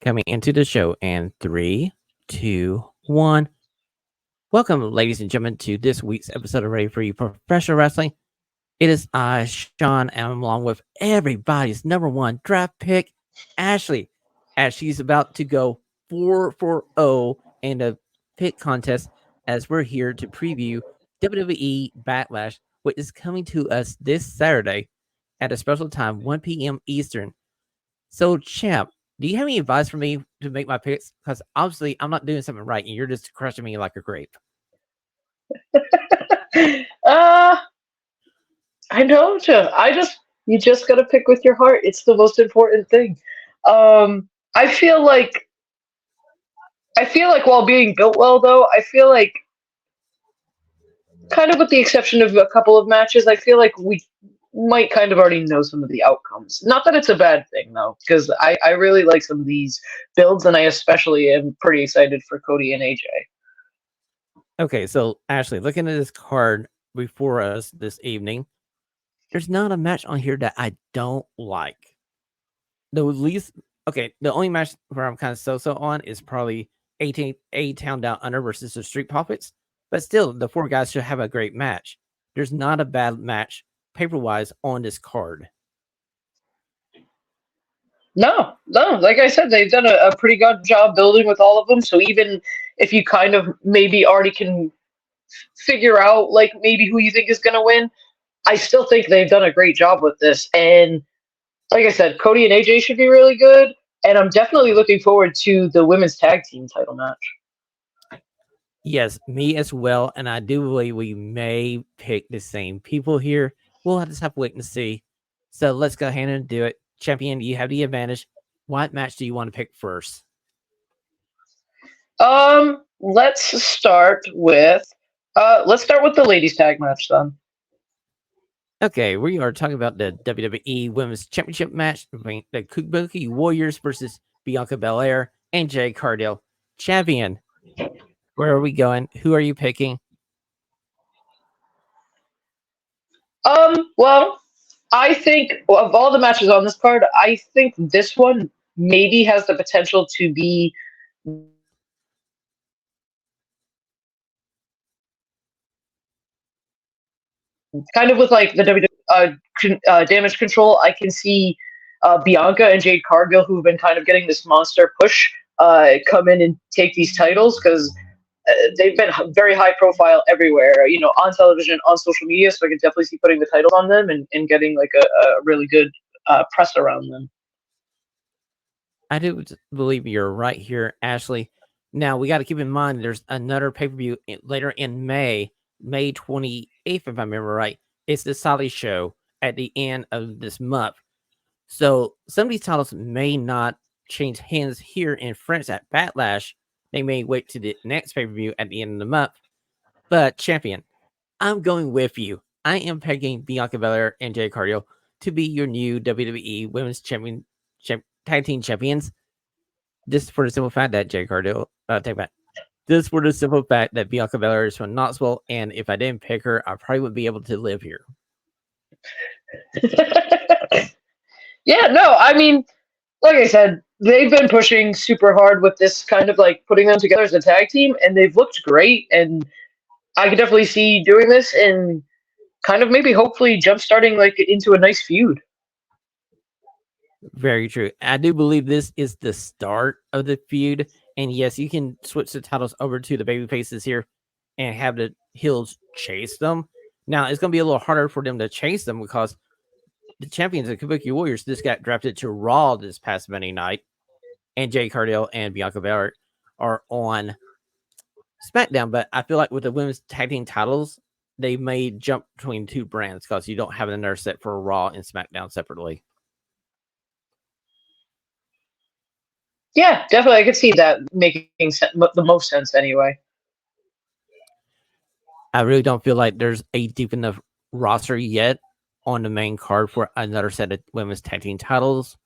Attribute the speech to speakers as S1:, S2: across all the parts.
S1: Coming into the show in three, two, one. Welcome, ladies and gentlemen, to this week's episode of Ready for You Professional Wrestling. It is I, Shawn, and I'm along with everybody's number one draft pick, Ashlee, as she's about to go 4-0 in the pick contest as we're here to preview WWE Backlash, which is coming to us this Saturday at a special time, 1 p.m. Eastern. So, champ, do you have any advice for me to make my picks? Because obviously I'm not doing something right, and you're just crushing me like a grape.
S2: uh, I know, you just gotta pick with your heart. It's the most important thing. Um, I feel like while being built well, though, I feel like kind of with the exception of a couple of matches, I feel like we might kind of already know some of the outcomes. Not that it's a bad thing though, because I really like some of these builds, and I especially am pretty excited for Cody and AJ.
S1: Okay, so Ashlee, looking at this card before us this evening, there's not a match on here that I don't like. The only match where I'm kind of so on is probably A Town Down Under versus the Street Profits. But still, the four guys should have a great match. There's not a bad match paper-wise on this card.
S2: No, no. Like I said, they've done a pretty good job building with all of them. So even if you kind of maybe already can figure out like maybe who you think is going to win, I still think they've done a great job with this. And like I said, Cody and AJ should be really good. And I'm definitely looking forward to the women's tag team title match.
S1: Yes, me as well. And I do believe we may pick the same people here. We'll just have to wait and see. So let's go ahead and do it. Champion, you have the advantage. What match do you want to pick first?
S2: Let's start with the ladies tag match then.
S1: Okay, we are talking about the WWE Women's Championship match between the Kabuki Warriors versus Bianca Belair and Jade Cargill. Champion, where are we going? Who are you picking?
S2: Well, I think of all the matches on this card, I think this one maybe has the potential to be kind of with like the damage control. I can see Bianca and Jade Cargill, who've been kind of getting this monster push, come in and take these titles because they've been very high profile everywhere, on television, on social media. So I can definitely see putting the titles on them and getting like a really good press around them.
S1: I do believe you're right here, Ashlee. Now, we got to keep in mind there's another pay-per-view later in May 28th, if I remember right. It's the Sally Show at the end of this month. So some of these titles may not change hands here in France at Backlash. They may wait to the next pay-per-view at the end of the month. But, champion, I'm going with you. I am picking Bianca Belair and Jade Cargill to be your new WWE Women's Tag Team Champions. This for the simple fact that Jade Cargill, take back. This for the simple fact that Bianca Belair is from Knoxville, and if I didn't pick her, I probably wouldn't be able to live here.
S2: Yeah, no, I mean, like I said, they've been pushing super hard with this kind of like putting them together as a tag team, and they've looked great. And I could definitely see doing this and kind of maybe hopefully jump-starting like into a nice feud.
S1: Very true. I do believe this is the start of the feud. And yes, you can switch the titles over to the baby faces here and have the heels chase them. Now, it's going to be a little harder for them to chase them because the champions of Kabuki Warriors just got drafted to Raw this past Monday night. And Jade Cargill and Bianca Belair are on SmackDown. But I feel like with the women's tag team titles, they may jump between two brands because you don't have another set for Raw and SmackDown separately.
S2: Yeah, definitely. I could see that making the most sense anyway.
S1: I really don't feel like there's a deep enough roster yet on the main card for another set of women's tag team titles.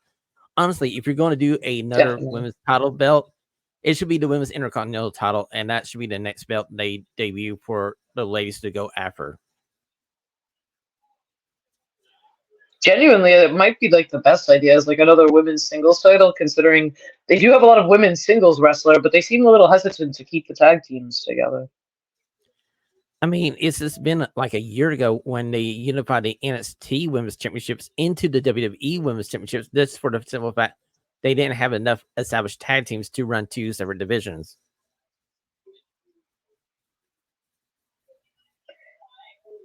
S1: Honestly, if you're going to do another
S2: Definitely.
S1: women's title belt, it should be the women's intercontinental title, and that should be the next belt they debut for the ladies to go after.
S2: genuinely, it might be like the best idea as like another women's singles title, considering they do have a lot of women's singles wrestler, but they seem a little hesitant to keep the tag teams together.
S1: I mean, it's just been like a year ago when they unified the NXT Women's Championships into the WWE Women's Championships. This for the simple fact they didn't have enough established tag teams to run two separate divisions.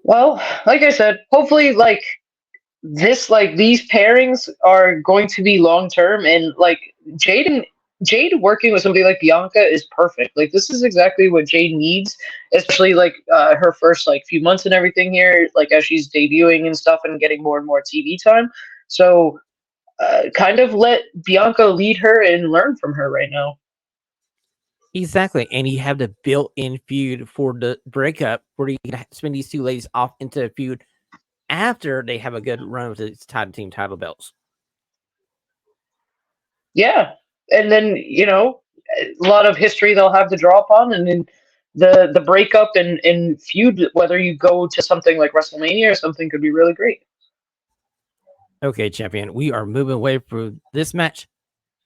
S2: Well, like I said, hopefully, like these pairings are going to be long term, and like Jade working with somebody like Bianca is perfect. Like this is exactly what Jade needs, especially like her first like few months and everything here, like as she's debuting and stuff and getting more and more TV time. So kind of let Bianca lead her and learn from her right now.
S1: Exactly. And you have the built-in feud for the breakup where you can spin these two ladies off into a feud after they have a good run with the tag team title belts.
S2: Yeah. And then, a lot of history they'll have to draw upon, and then the breakup and feud, whether you go to something like WrestleMania or something, could be really great.
S1: Okay, champion, we are moving away from this match.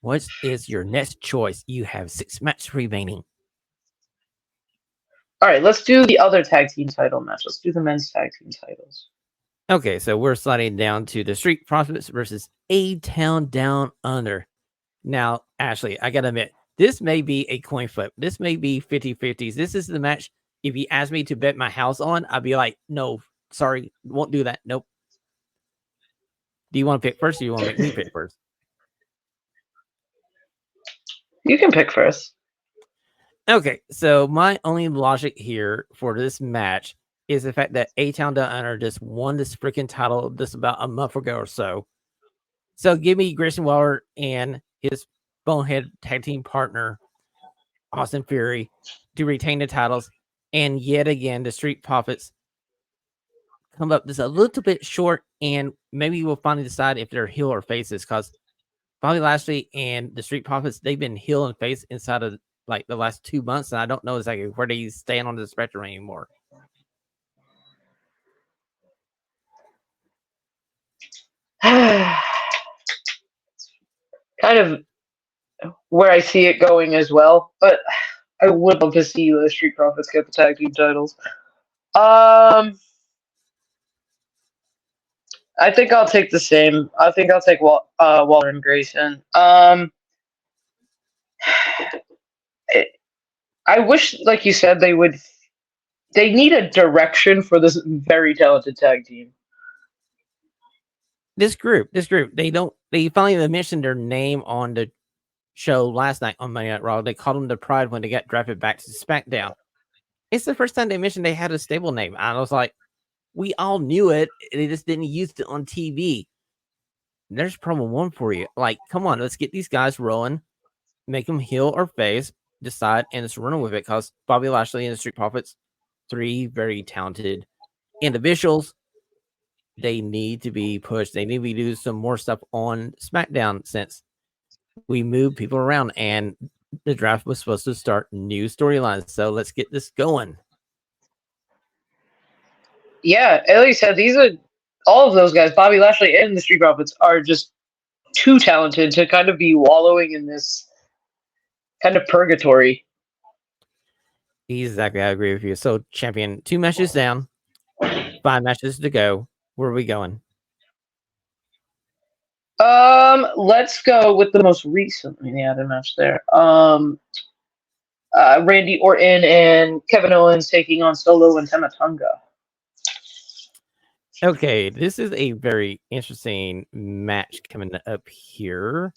S1: What is your next choice? You have 6 matches remaining.
S2: All right, let's do the other tag team title match. Let's do the men's tag team titles.
S1: Okay, so we're sliding down to the Street Profits versus A-Town Down Under. Now, Ashlee, I gotta admit, this may be a coin flip. This may be 50-50s. This is the match. If you ask me to bet my house on, I'd be like, no, sorry, won't do that. Nope. Do you want to pick first or do you want to make me pick first?
S2: You can pick first.
S1: Okay, so my only logic here for this match is the fact that A-Town Down Under just won this freaking title just about a month ago or so. So give me Grayson Waller and his bonehead tag team partner, Austin Fury, to retain the titles. And yet again, the Street Profits come up just a little bit short, and maybe we'll finally decide if they're heel or faces, because Bobby Lashley and the Street Profits, they've been heel and face inside of like the last 2 months, and I don't know exactly where they stand on the spectrum anymore.
S2: Kind of where I see it going as well, but I would love to see the Street Profits get the tag team titles. I think I'll take the same. I think I'll take Waller and Grayson. I wish, like you said, they would. They need a direction for this very talented tag team.
S1: This group, they finally mentioned their name on the show last night on Monday Night Raw. They called them the Pride when they got drafted back to SmackDown. It's the first time they mentioned they had a stable name. I was like, we all knew it. They just didn't use it on TV. There's problem one for you. Like, come on, let's get these guys rolling, make them heel or face, decide, and just run with it. Because Bobby Lashley and the Street Profits, 3 very talented individuals. They need to be pushed. They need to be doing some more stuff on SmackDown since we move people around and the draft was supposed to start new storylines. So let's get this going.
S2: Yeah, like you said, these are all of those guys, Bobby Lashley and the Street Profits, are just too talented to kind of be wallowing in this kind of purgatory.
S1: Exactly, I agree with you. So, champion, 2 matches down, 5 matches to go. Where are we going?
S2: Let's go with the most recently added match there. Randy Orton and Kevin Owens taking on Solo and Tama Tonga.
S1: Okay, this is a very interesting match coming up here.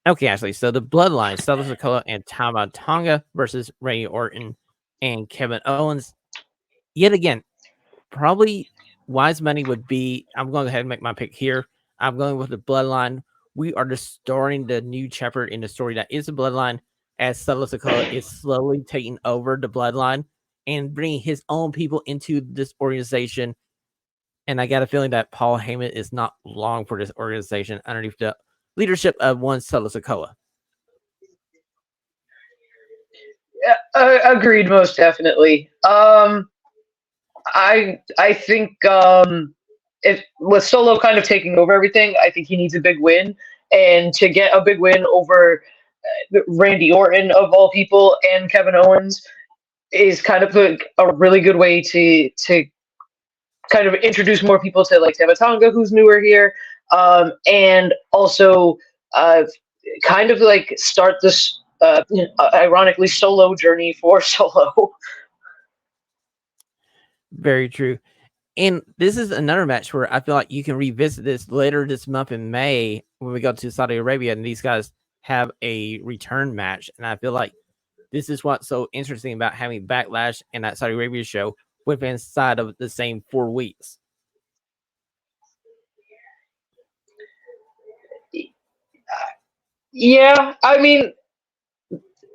S1: Okay, Ashlee. So the Bloodline, Solo Sikoa and Tama Tonga versus Randy Orton and Kevin Owens. Yet again, probably wise money would be, I'm going to go ahead and make my pick here. I'm going with the Bloodline. We are just starting the new chapter in the story that is the Bloodline, as Solo Sikoa is slowly taking over the Bloodline and bringing his own people into this organization. And I got a feeling that Paul Heyman is not long for this organization underneath the leadership of one Solo Sikoa.
S2: Agreed, most definitely. I think if with Solo kind of taking over everything, I think he needs a big win, and to get a big win over Randy Orton of all people and Kevin Owens is kind of a really good way to kind of introduce more people to like Tamatanga, who's newer here, and also uh, kind of like start this ironically solo journey for Solo.
S1: Very true. And this is another match where I feel like you can revisit this later this month in May when we go to Saudi Arabia and these guys have a return match. And I feel like this is what's so interesting about having Backlash and that Saudi Arabia show within inside of the same 4 weeks.
S2: Yeah, I mean,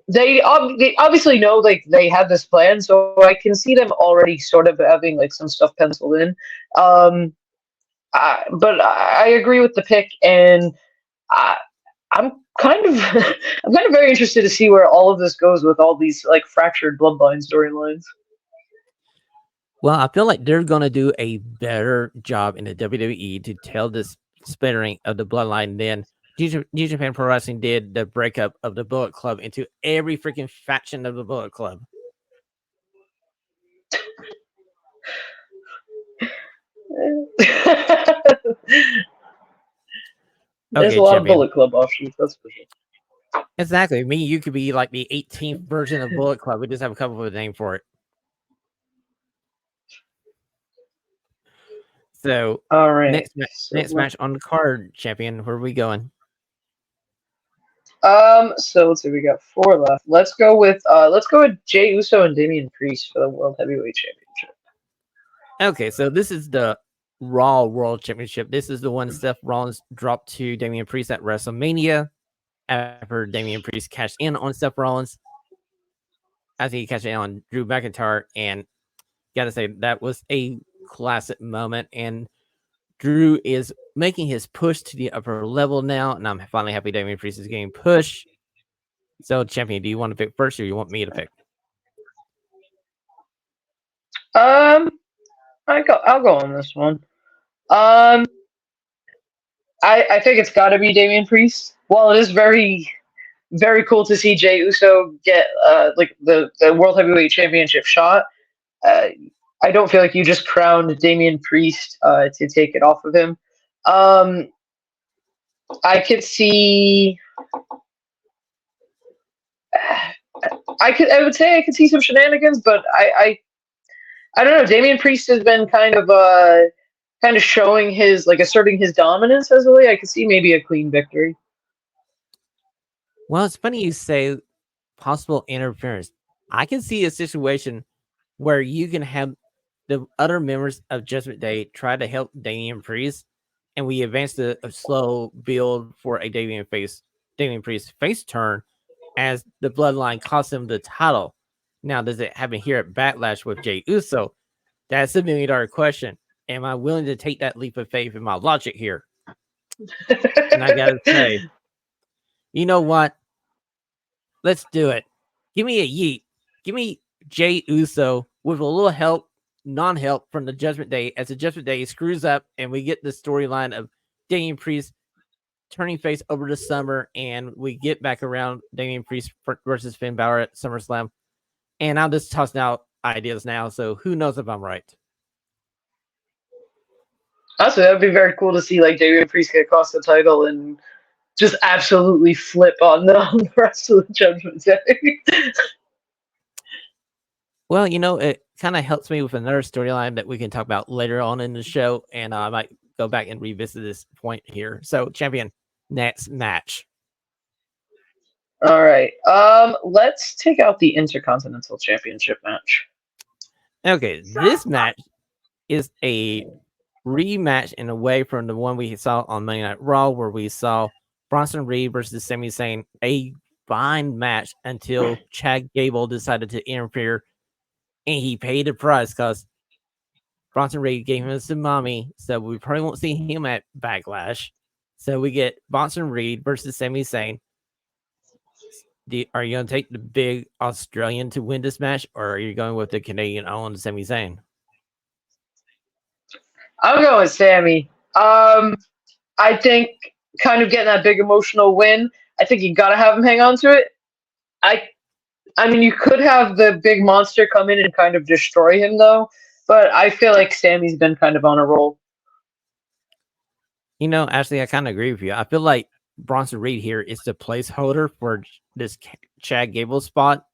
S2: they obviously know like they have this plan, so I can see them already sort of having like some stuff penciled in. But I agree with the pick, and I, I'm kind of I'm kind of very interested to see where all of this goes with all these like fractured bloodline storylines.
S1: Well, I feel like they're going to do a better job in the WWE to tell this splintering of the bloodline than New Japan Pro Wrestling did the breakup of the Bullet Club into every freaking faction of the Bullet Club.
S2: There's
S1: Okay,
S2: a lot of
S1: champion.
S2: Bullet Club offshoots, that's for sure.
S1: Exactly. Me, you could be like the 18th version of Bullet Club. We just have a couple of a name for it. So,
S2: all right.
S1: Next match on the card, champion. Where are we going?
S2: So let's see. We got 4 left. Let's go with Jey Uso and Damian Priest for the World Heavyweight Championship.
S1: Okay, so this is the Raw World Championship. This is the one Seth Rollins dropped to Damian Priest at WrestleMania after Damian Priest cashed in on Seth Rollins. I think he cashed in on Drew McIntyre, and gotta say that was a classic moment. And Drew is making his push to the upper level now, and I'm finally happy Damian Priest is getting pushed. So, champion, do you want to pick first, or you want me to pick?
S2: I'll go on this one. I think it's got to be Damian Priest. While it is very cool to see Jey Uso get like the World Heavyweight Championship shot, I don't feel like you just crowned Damian Priest to take it off of him. I could see. I would say I could see some shenanigans, but I don't know. Damian Priest has been kind of showing his like asserting his dominance as a way. I could see maybe a clean victory.
S1: Well, it's funny you say possible interference. I can see a situation where you can have the other members of Judgment Day try to help Damian Priest, and we advance a slow build for a Damian Priest face turn as the bloodline costs him the title. Now, does it happen here at Backlash with Jey Uso? That's the $1 million question. Am I willing to take that leap of faith in my logic here? And I gotta say, you know what? Let's do it. Give me a yeet. Give me Jey Uso with a little help, non-help from the Judgment Day as the Judgment Day screws up and we get the storyline of Damian Priest turning face over the summer and we get back around Damian Priest versus Finn Balor at SummerSlam. And I'm just tossing out ideas now, so who knows if I'm right.
S2: Also, that would be very cool to see like Damian Priest get across the title and just absolutely flip on the rest of the Judgment Day.
S1: Well, it kind of helps me with another storyline that we can talk about later on in the show, and I might go back and revisit this point here. So, champion, next match.
S2: All right. Let's take out the Intercontinental Championship match.
S1: Okay, this match is a rematch in a way from the one we saw on Monday Night Raw, where we saw Bronson Reed versus Sami Zayn, a fine match until Chad Gable decided to interfere, and he paid the price because Bronson Reed gave him a tsunami, so we probably won't see him at Backlash. So we get Bronson Reed versus Sami Zayn. Are you going to take the big Australian to win this match, or are you going with the Canadian Owens Sami Zayn?
S2: I'm going with Sammy. I think kind of getting that big emotional win. I think you gotta have him hang on to it. I mean, you could have the big monster come in and kind of destroy him, though. But I feel like Sammy's been kind of on a roll.
S1: Ashlee, I kind of agree with you. I feel like Bronson Reed here is the placeholder for this Chad Gable spot,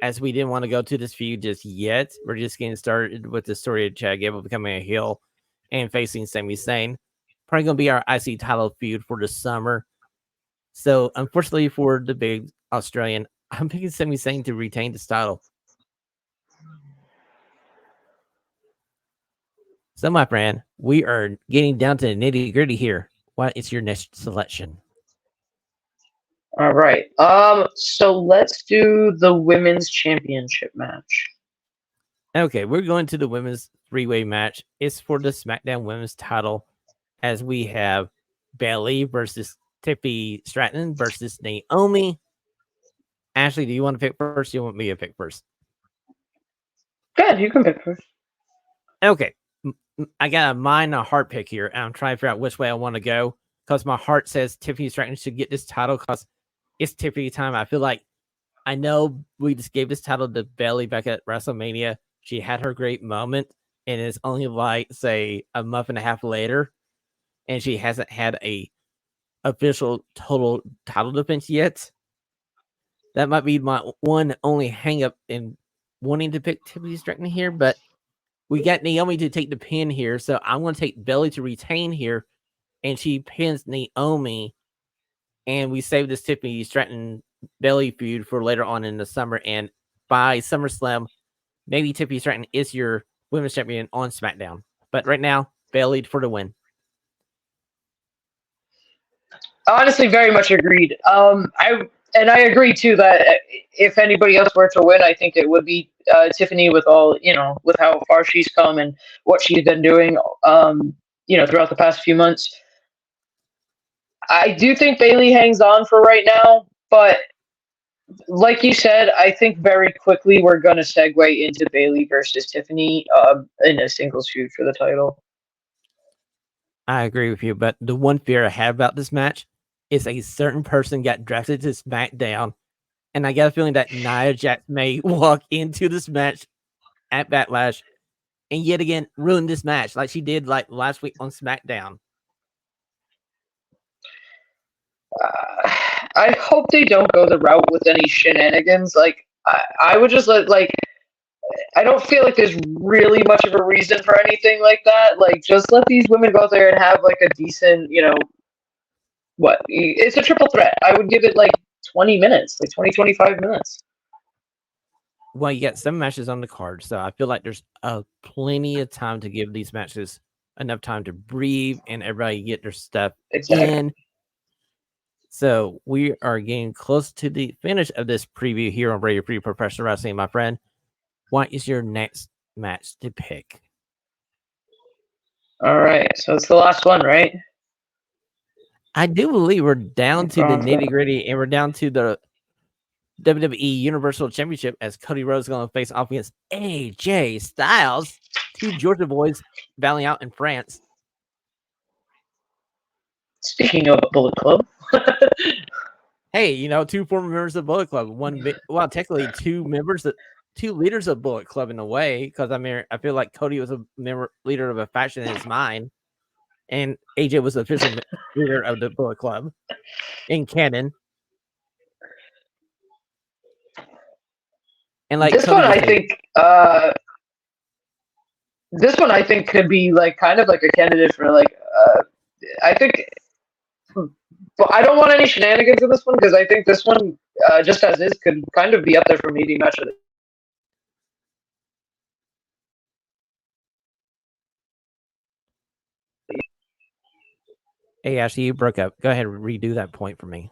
S1: as we didn't want to go to this feud just yet. We're just getting started with the story of Chad Gable becoming a heel and facing Sami Zayn. Probably going to be our IC title feud for the summer. So, unfortunately for the big Australian, I'm picking Sami Zayn to retain this title. So, my friend, we are getting down to the nitty gritty here. What is your next selection?
S2: All right. So let's do the women's championship match.
S1: Okay, we're going to the women's three-way match. It's for the SmackDown Women's title, as we have Bayley versus Tiffany Stratton versus Naomi. Ashlee, do you want to pick first? Or do you want me to pick first?
S2: Good, you can pick first.
S1: Okay, I got a mind and a heart pick here, and I'm trying to figure out which way I want to go, because my heart says Tiffany Stratton should get this title because it's Tiffany time. I feel like I know we just gave this title to Bayley back at WrestleMania. She had her great moment, and it's only like, say, a month and a half later, and she hasn't had a official total title defense yet. That might be my one only hang up in wanting to pick Tiffany Stratton here, but we got Naomi to take the pin here, so I'm going to take Bayley to retain here, and she pins Naomi, and we save this Tiffany Stratton Bayley feud for later on in the summer, and by SummerSlam, maybe Tiffany Stratton is your women's champion on SmackDown. But right now, Bayley for the win.
S2: Honestly, very much agreed. I agree too that if anybody else were to win, I think it would be Tiffany with with how far she's come and what she's been doing, throughout the past few months. I do think Bayley hangs on for right now, but like you said, I think very quickly we're going to segue into Bayley versus Tiffany in a singles feud for the title.
S1: I agree with you, but the one fear I have about this match is a certain person got drafted to SmackDown, and I got a feeling that Nia Jax may walk into this match at Backlash and yet again ruin this match like she did like last week on SmackDown.
S2: I hope they don't go the route with any shenanigans. Like I would just I don't feel like there's really much of a reason for anything like that. Like, just let these women go out there and have like a decent, it's a triple threat. I would give it like 20 minutes, like 20, 25 minutes.
S1: Well, you got 7 matches on the card, so I feel like there's plenty of time to give these matches enough time to breathe and everybody get their stuff in. So we are getting close to the finish of this preview here on Radio Free Professional Wrestling, my friend. What is your next match to pick?
S2: All right, so it's the last one, right?
S1: I do believe we're down to the nitty gritty, and we're down to the WWE Universal Championship as Cody Rhodes is going to face off against AJ Styles, 2 Georgia boys battling out in France.
S2: Speaking of Bullet Club.
S1: Hey, 2 former members of Bullet Club. Technically 2 leaders of Bullet Club in a way, because I feel like Cody was a leader of a faction in his mind, and AJ was the official leader of the Bullet Club in canon. And like
S2: this one, this one I think could be like kind of like a candidate for I think. But I don't want any shenanigans in this one because I think this one, just as is, could kind of be up there for maybe match of the.
S1: Hey, Ashley, you broke up. Go ahead and redo that point for me.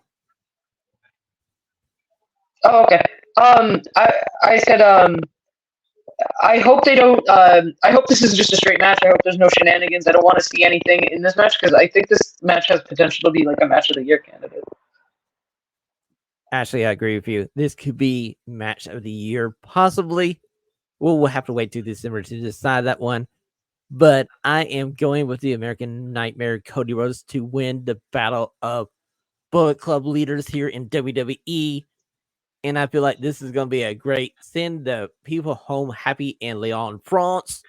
S2: Oh, okay. I said, I hope they don't. I hope this is just a straight match. I hope there's no shenanigans. I don't want to see anything in this match because I think this match has potential to be like a match of the year candidate.
S1: Ashlee, I agree with you. This could be match of the year, possibly. Well, we'll have to wait till December to decide that one. But I am going with the American Nightmare, Cody Rhodes, to win the battle of Bullet Club leaders here in WWE. And I feel like this is going to be a great send the people home happy in Lyon, France.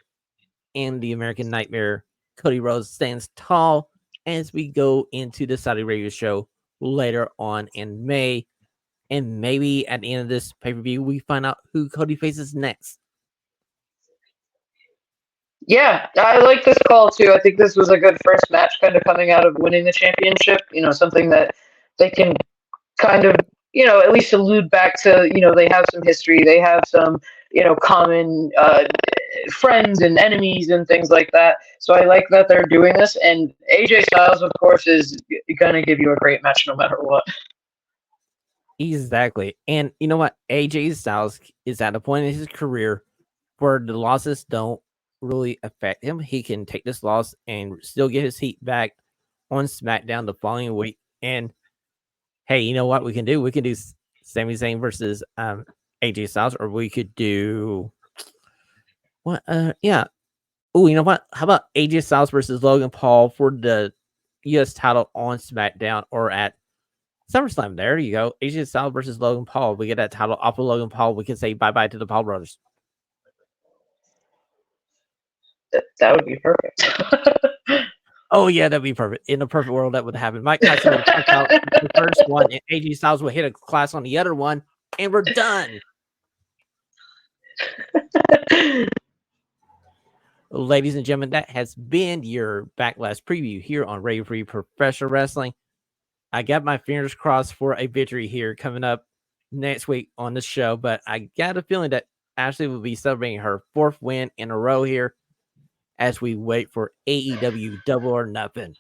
S1: And the American Nightmare, Cody Rhodes, stands tall as we go into the Saudi Arabia show later on in May. And maybe at the end of this pay-per-view, we find out who Cody faces next.
S2: Yeah, I like this call too. I think this was a good first match, kind of coming out of winning the championship. Something that they can kind of, at least allude back to. They have some history. They have some, common friends and enemies and things like that. So I like that they're doing this. And AJ Styles, of course, is going to give you a great match no matter what.
S1: Exactly. And you know what? AJ Styles is at a point in his career where the losses don't really affect him. He can take this loss and still get his heat back on SmackDown the following week. And hey, you know what we can do? We can do Sami Zayn versus AJ Styles, or we could do what? Yeah. Oh, you know what? How about AJ Styles versus Logan Paul for the US title on SmackDown or at SummerSlam? There you go. AJ Styles versus Logan Paul. We get that title off of Logan Paul. We can say bye-bye to the Paul brothers.
S2: That would be perfect.
S1: Oh, yeah, that'd be perfect. In a perfect world, that would happen. Mike Tyson would punch out the first one, and AJ Styles would hit a class on the other one, and we're done. Ladies and gentlemen, that has been your Backlash preview here on Radio Free Professional Wrestling. I got my fingers crossed for a victory here coming up next week on the show, but I got a feeling that Ashlee will be celebrating her 4th win in a row here as we wait for AEW Double or Nothing.